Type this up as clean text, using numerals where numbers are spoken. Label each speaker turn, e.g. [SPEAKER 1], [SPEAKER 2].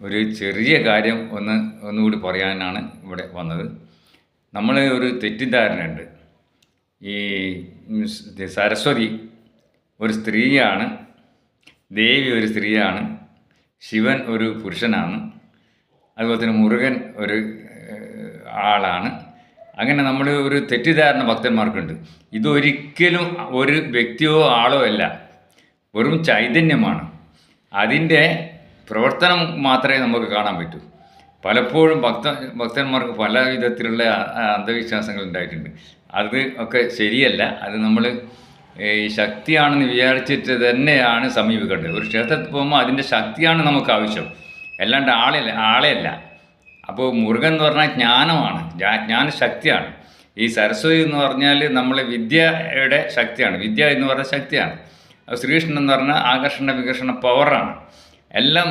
[SPEAKER 1] ഒരു ചെറിയ കാര്യം ഒന്നുകൂടി പറയാനാണ് ഇവിടെ വന്നത്. നമ്മൾ ഒരു തെറ്റിദ്ധാരണയുണ്ട്. ഈ സരസ്വതി ഒരു സ്ത്രീയാണ്, ദേവി ഒരു സ്ത്രീയാണ്, ശിവൻ ഒരു പുരുഷനാണ്, അതുപോലെ തന്നെ മുരുകൻ ഒരു ആളാണ്. അങ്ങനെ നമ്മൾ ഒരു തെറ്റിദ്ധാരണ ഭക്തന്മാർക്കുണ്ട്. ഇതൊരിക്കലും ഒരു വ്യക്തിയോ ആളോ അല്ല, വെറും ചൈതന്യമാണ്. അതിൻ്റെ പ്രവർത്തനം മാത്രമേ നമുക്ക് കാണാൻ പറ്റൂ. പലപ്പോഴും ഭക്തന്മാർക്ക് പല വിധത്തിലുള്ള അന്ധവിശ്വാസങ്ങൾ ഉണ്ടായിട്ടുണ്ട്. അത് ഒക്കെ ശരിയല്ല. അത് നമ്മൾ ഈ ശക്തിയാണെന്ന് വിചാരിച്ചിട്ട് തന്നെയാണ് സമീപിക്കേണ്ടത്. ഒരു ക്ഷേത്രത്തിൽ പോകുമ്പോൾ അതിൻ്റെ ശക്തിയാണ് നമുക്ക് ആവശ്യം, അല്ലാണ്ട് ആളെയല്ല. അപ്പോൾ മുരുകൻ എന്ന് പറഞ്ഞാൽ ജ്ഞാനമാണ്, ജ്ഞാനശക്തിയാണ്. ഈ സരസ്വതി എന്ന് പറഞ്ഞാൽ നമ്മളെ വിദ്യയുടെ ശക്തിയാണ്, വിദ്യ എന്ന് പറഞ്ഞ ശക്തിയാണ്. ശ്രീകൃഷ്ണൻ എന്ന് പറഞ്ഞാൽ ആകർഷണ വികർഷണ പവറാണ്. എല്ലാം